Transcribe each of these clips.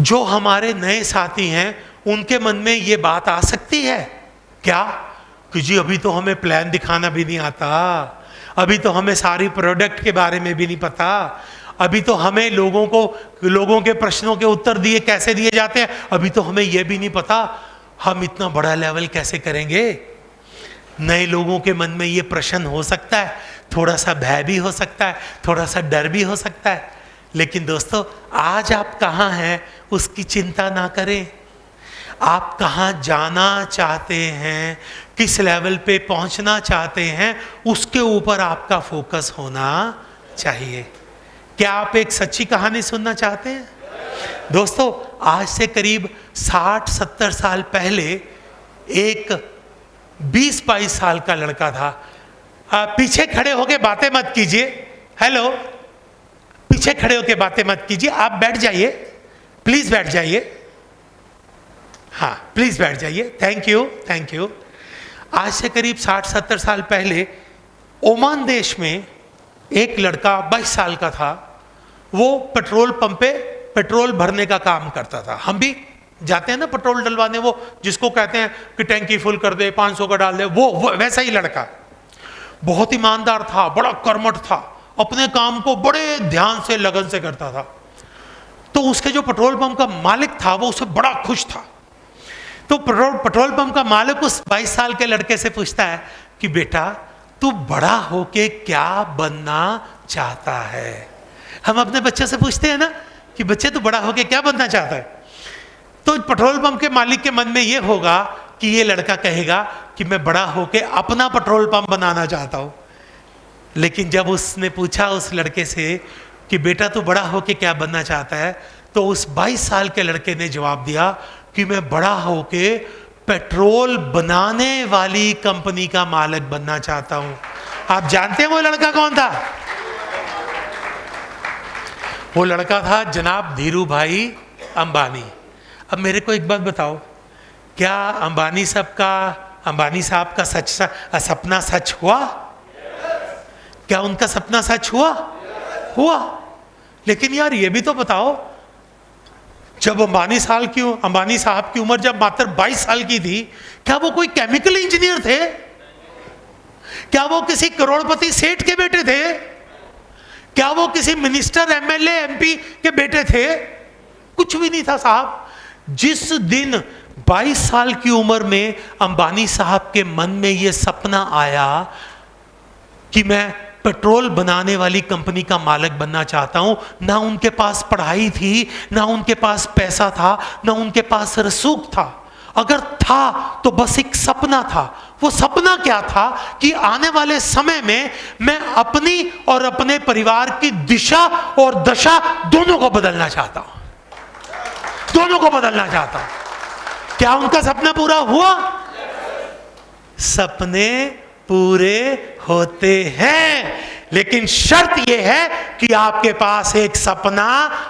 जो हमारे नए साथी हैं उनके मन में ये बात आ सकती है क्या कि जी अभी तो हमें प्लान दिखाना भी नहीं आता, अभी तो हमें सारी प्रोडक्ट के बारे में भी नहीं पता, अभी तो हमें लोगों के प्रश्नों के उत्तर कैसे दिए जाते हैं, अभी तो हमें यह भी नहीं पता, हम इतना बड़ा लेवल कैसे करेंगे। नए लोगों के मन में ये प्रश्न हो सकता है, थोड़ा सा भय भी हो सकता है, थोड़ा सा डर भी हो सकता है। लेकिन दोस्तों, आज आप कहाँ हैं उसकी चिंता ना करें। आप कहाँ जाना चाहते हैं, किस लेवल पे पहुंचना चाहते हैं, उसके ऊपर आपका फोकस होना चाहिए। क्या आप एक सच्ची कहानी सुनना चाहते हैं? दोस्तों, आज से करीब 60-70 साल पहले एक 20-22 साल का लड़का था। पीछे खड़े होके बातें मत कीजिए। हेलो, पीछे खड़े होके बातें मत कीजिए, आप बैठ जाइए, प्लीज बैठ जाइए। हाँ, प्लीज बैठ जाइए। Thank you, thank you. आज से करीब 60-70 साल पहले ओमान देश में एक लड़का 22 साल का था। वो पेट्रोल पंप पे पेट्रोल भरने का काम करता था। हम भी जाते हैं ना पेट्रोल डलवाने, वो जिसको कहते हैं कि टैंकी फुल कर दे, 500 का डाल दे, वो वैसा ही लड़का। बहुत ईमानदार था, बड़ा कर्मठ था, अपने काम को बड़े ध्यान से लगन से करता था। तो उसके जो पेट्रोल पंप का मालिक था वो उससे बड़ा खुश था। तो पेट्रोल पंप का मालिक उस 22 साल के लड़के से पूछता है कि बेटा, तू बड़ा होके क्या बनना चाहता है? हम अपने बच्चों से पूछते हैं ना कि बच्चे तू बड़ा होके क्या बनना चाहता है? तो पेट्रोल पंप के मालिक के मन में ये होगा कि ये लड़का कहेगा कि मैं बड़ा होके अपना पेट्रोल पंप बनाना चाहता हूं। लेकिन जब उसने पूछा उस लड़के से कि बेटा तू बड़ा होके क्या बनना चाहता है, तो उस 22 साल के लड़के ने जवाब दिया कि मैं बड़ा होके पेट्रोल बनाने वाली कंपनी का मालिक बनना चाहता हूं। आप जानते हैं वो लड़का कौन था? वो लड़का था जनाब धीरू भाई अंबानी। अब मेरे को एक बात बताओ, क्या अंबानी साहब का सपना सच हुआ? क्या उनका सपना सच हुआ? हुआ। लेकिन यार ये भी तो बताओ, जब अंबानी साहब की उम्र जब मात्र 22 साल की थी, क्या वो कोई केमिकल इंजीनियर थे? क्या वो किसी करोड़पति सेठ के बेटे थे? क्या वो किसी मिनिस्टर, एमएलए, एमपी के बेटे थे? कुछ भी नहीं था साहब। जिस दिन 22 साल की उम्र में अंबानी साहब के मन में यह सपना आया कि मैं पेट्रोल बनाने वाली कंपनी का मालिक बनना चाहता हूं, ना उनके पास पढ़ाई थी, ना उनके पास पैसा था, ना उनके पास रसूख था। अगर था तो बस एक सपना था। वो सपना क्या था कि आने वाले समय में मैं अपनी और अपने परिवार की दिशा और दशा दोनों को बदलना चाहता हूं, दोनों को बदलना चाहता हूं। क्या उनका सपना पूरा हुआ? सपने पूरे होते हैं, लेकिन शर्त यह है कि आपके पास एक सपना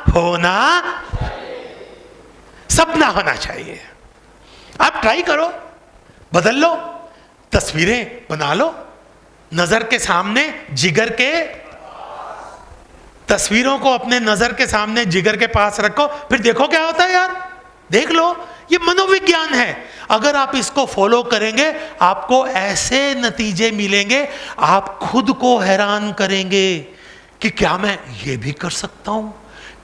होना चाहिए। आप ट्राई करो, बदल लो, तस्वीरें बना लो, नजर के सामने, जिगर के तस्वीरों को अपने नजर के सामने, जिगर के पास रखो, फिर देखो क्या होता है यार। देख लो, ये मनोविज्ञान है। अगर आप इसको फॉलो करेंगे, आपको ऐसे नतीजे मिलेंगे, आप खुद को हैरान करेंगे कि क्या मैं ये भी कर सकता हूं?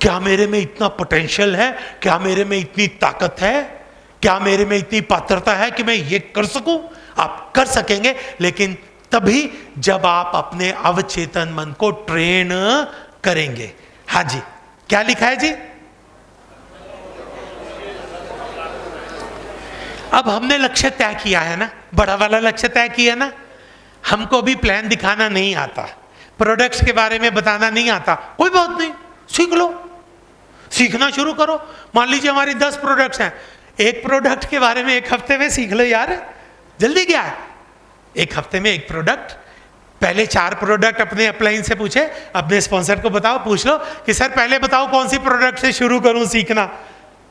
क्या मेरे में इतना पोटेंशियल है? क्या मेरे में इतनी ताकत है? क्या मेरे में इतनी पात्रता है कि मैं ये कर सकूं? आप कर सकेंगे, लेकिन तभी जब आप अपने अवचेतन मन को ट्रेन करेंगे। हाँ जी, क्या लिखा है जी? अब हमने लक्ष्य तय किया है ना, बड़ा वाला लक्ष्य तय किया ना। हमको भी प्लान दिखाना नहीं आता, प्रोडक्ट्स के बारे में बताना नहीं आता, कोई बात नहीं, सीख लो, सीखना शुरू करो। मान लीजिए हमारी 10 प्रोडक्ट्स हैं, एक प्रोडक्ट के बारे में 1 हफ्ते में सीख लो यार, जल्दी क्या है? 1 हफ्ते में 1 प्रोडक्ट। पहले 4 प्रोडक्ट अपने अपलाइन से पूछे, अपने स्पॉन्सर को बताओ, पूछ लो कि सर पहले बताओ कौन सी प्रोडक्ट से शुरू करूं सीखना।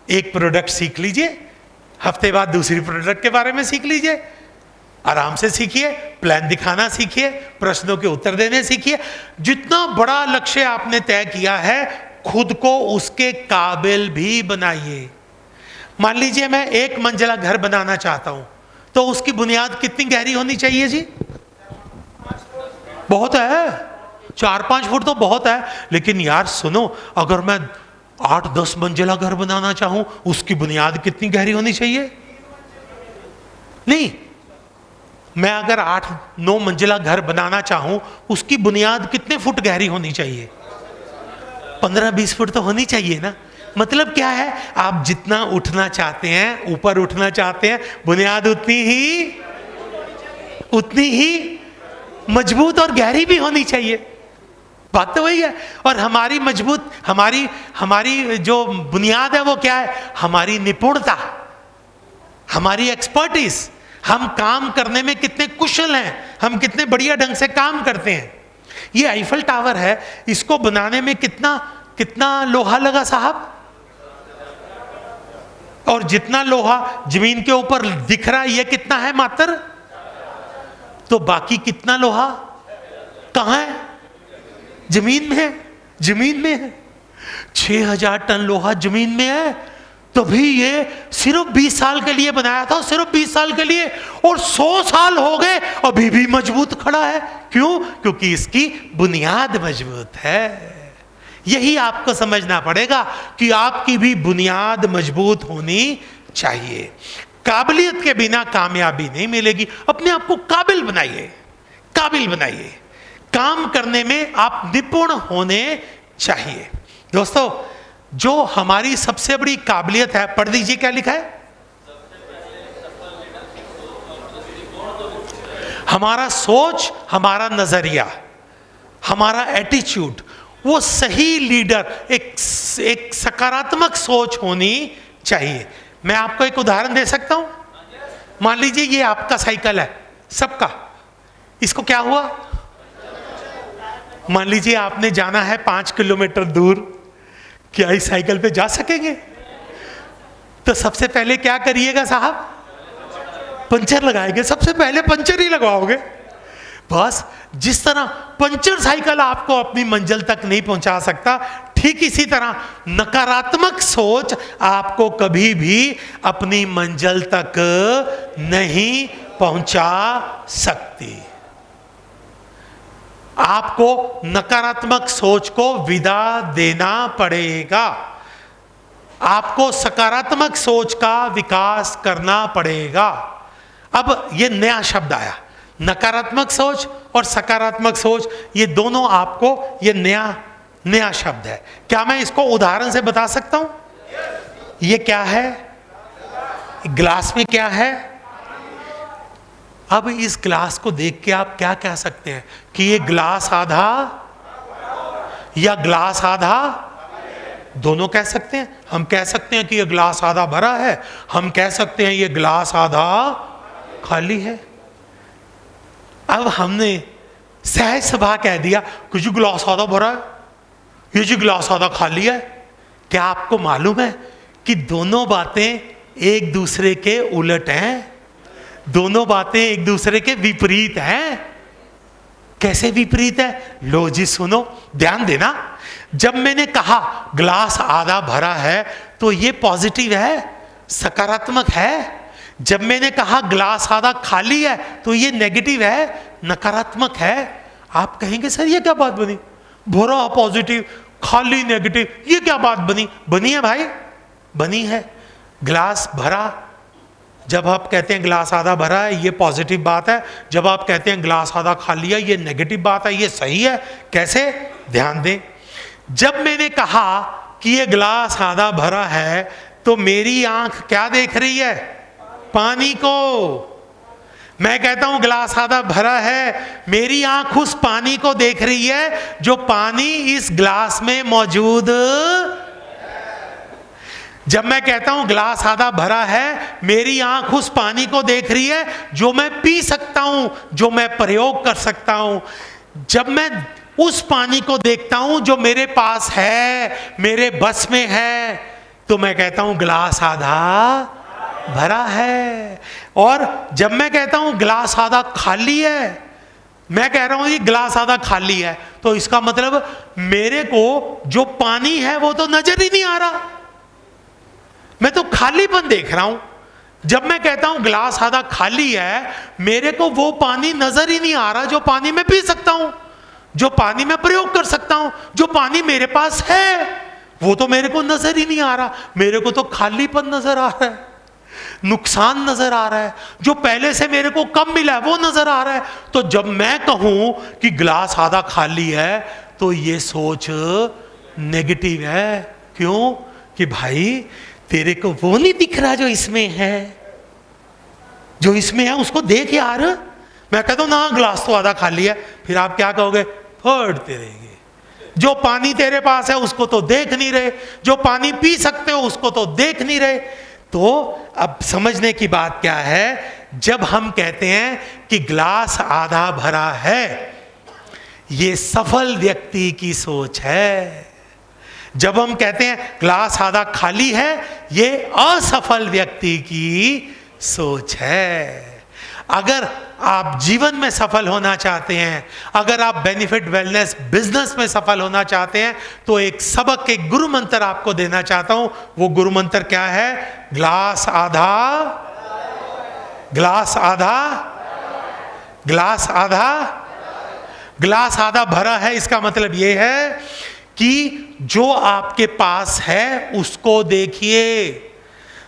1 प्रोडक्ट सीख लीजिए, हफ्ते बाद दूसरी प्रोडक्ट के बारे में सीख लीजिए। आराम से सीखिए, प्लान दिखाना सीखिए, प्रश्नों के उत्तर देने सीखिए। जितना बड़ा लक्ष्य आपने तय किया है, खुद को उसके काबिल भी बनाइए। मान लीजिए मैं 1 मंजिला घर बनाना चाहता हूं, तो उसकी बुनियाद कितनी गहरी होनी चाहिए जी? बहुत है, 4-5 फुट तो बहुत है। लेकिन यार सुनो, अगर मैं 8-10 मंजिला घर बनाना चाहूं, उसकी बुनियाद कितनी गहरी होनी चाहिए? नहीं, मैं अगर 8-9 मंजिला घर बनाना चाहूं, उसकी बुनियाद कितने फुट गहरी होनी चाहिए? 15-20 फुट तो होनी चाहिए ना। मतलब क्या है, आप जितना उठना चाहते हैं, ऊपर उठना चाहते हैं, बुनियाद उतनी ही मजबूत और गहरी भी होनी चाहिए। बात तो वही है। और हमारी जो बुनियाद है वो क्या है? हमारी निपुणता, हमारी एक्सपर्टीज, हम काम करने में कितने कुशल हैं, हम कितने बढ़िया ढंग से काम करते हैं। ये आईफल टावर है, इसको बनाने में कितना लोहा लगा साहब? और जितना लोहा जमीन के ऊपर दिख रहा है, ये कितना है मात्र? तो बाकी कितना लोहा कहां है? जमीन में है। जमीन में है 6000 टन लोहा जमीन में है। तभी ये सिर्फ 20 साल के लिए बनाया था, सिर्फ 20 साल के लिए, और 100 साल हो गए अभी भी मजबूत खड़ा है। क्यों? क्योंकि इसकी बुनियाद मजबूत है। यही आपको समझना पड़ेगा कि आपकी भी बुनियाद मजबूत होनी चाहिए। काबिलियत के बिना कामयाबी नहीं मिलेगी। अपने आप को काबिल बनाइए, काबिल बनाइए। काम करने में आप निपुण होने चाहिए। दोस्तों, जो हमारी सबसे बड़ी काबिलियत है, पढ़ दीजिए क्या लिखा है। हमारा सोच, हमारा नजरिया, हमारा एटीट्यूड, वो सही लीडर, एक सकारात्मक सोच होनी चाहिए। मैं आपको एक उदाहरण दे सकता हूं। मान लीजिए ये आपका साइकिल है, सबका। इसको क्या हुआ? मान लीजिए आपने जाना है 5 किलोमीटर दूर, क्या इस साइकिल पे जा सकेंगे? तो सबसे पहले क्या करिएगा साहब? पंचर लगाएंगे। सबसे पहले पंचर ही लगवाओगे। बस जिस तरह पंचर साइकिल आपको अपनी मंजिल तक नहीं पहुंचा सकता, ठीक इसी तरह नकारात्मक सोच आपको कभी भी अपनी मंजिल तक नहीं पहुंचा सकती। आपको नकारात्मक सोच को विदा देना पड़ेगा। आपको सकारात्मक सोच का विकास करना पड़ेगा। अब ये नया शब्द आया, नकारात्मक सोच और सकारात्मक सोच, ये दोनों आपको, ये नया शब्द है। क्या मैं इसको उदाहरण से बता सकता हूं? ये क्या है? ग्लास में क्या है? अब इस ग्लास को देख के आप क्या कह सकते हैं कि ये ग्लास आधा या ग्लास आधा? दोनों कह सकते हैं। हम कह सकते हैं कि ये ग्लास आधा भरा है, हम कह सकते हैं ये ग्लास आधा खाली है। अब हमने सहज सभा कह दिया कि जी ग्लास आधा भरा है, ये जी ग्लास आधा खाली है। क्या आपको मालूम है कि दोनों बातें एक दूसरे के उलट हैं? दोनों बातें एक दूसरे के विपरीत हैं। कैसे विपरीत है? लो जी सुनो, ध्यान देना। जब मैंने कहा ग्लास आधा भरा है तो ये पॉजिटिव है, सकारात्मक है। जब मैंने कहा ग्लास आधा खाली है तो ये नेगेटिव है, नकारात्मक है। आप कहेंगे सर ये क्या बात बनी? भरा पॉजिटिव, खाली नेगेटिव, ये क्या बात बनी? बनी है भाई, बनी है। ग्लास भरा, जब आप कहते हैं ग्लास आधा भरा है, ये पॉजिटिव बात है। जब आप कहते हैं ग्लास आधा खाली है, ये नेगेटिव बात है। ये सही है। कैसे? ध्यान दें। जब मैंने कहा कि ये ग्लास आधा भरा है तो मेरी आंख क्या देख रही है? पानी को। मैं कहता हूं ग्लास आधा भरा है, मेरी आंख उस पानी को देख रही है जो पानी इस ग्लास में मौजूद। जब मैं कहता हूं ग्लास आधा भरा है, मेरी आंख उस पानी को देख रही है जो मैं पी सकता हूं, जो मैं प्रयोग कर सकता हूं। जब मैं उस पानी को देखता हूं जो मेरे पास है, मेरे बस में है, तो मैं कहता हूं ग्लास आधा भरा है। और जब मैं कहता हूं ग्लास आधा खाली है, मैं कह रहा हूं ये ग्लास आधा खाली है, तो इसका मतलब मेरे को जो पानी है वो तो नजर ही नहीं आ रहा, मैं तो खालीपन देख रहा हूं। जब मैं कहता हूं ग्लास आधा खाली है, मेरे को वो पानी नजर ही नहीं आ रहा जो पानी मैं पी सकता हूं, जो पानी मैं प्रयोग कर सकता हूं, जो पानी मेरे पास है, वो तो मेरे को नजर ही नहीं आ रहा। मेरे को तो खालीपन नजर आ रहा है, नुकसान नजर आ रहा है, जो पहले से मेरे को कम मिला है वो नजर आ रहा है। तो जब मैं कहूं कि ग्लास आधा खाली है, तो ये सोच नेगेटिव है। क्यों? कि भाई तेरे को वो नहीं दिख रहा जो इसमें है, जो इसमें है उसको देख यार। मैं कहता हूं ना ग्लास तो आधा खाली है, फिर आप क्या कहोगे? फटते रहेंगे। जो पानी तेरे पास है उसको तो देख नहीं रहे, जो पानी पी सकते हो उसको तो देख नहीं रहे। तो अब समझने की बात क्या है, जब हम कहते हैं कि ग्लास आधा भरा है, ये सफल व्यक्ति की सोच है। जब हम कहते हैं ग्लास आधा खाली है, ये असफल व्यक्ति की सोच है। अगर आप जीवन में सफल होना चाहते हैं, अगर आप बेनिफिट वेलनेस बिजनेस में सफल होना चाहते हैं, तो एक सबक, एक गुरु मंत्र आपको देना चाहता हूं। वो गुरु मंत्र क्या है? ग्लास आधा, ग्लास आधा, ग्लास आधा, ग्लास आधा भरा है। इसका मतलब यह है कि जो आपके पास है उसको देखिए,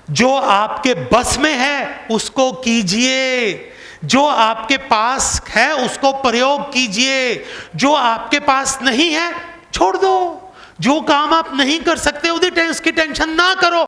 जो आपके बस में है उसको कीजिए, जो आपके पास है उसको प्रयोग कीजिए, जो आपके पास नहीं है छोड़ दो। जो काम आप नहीं कर सकते उसकी टेंशन ना करो।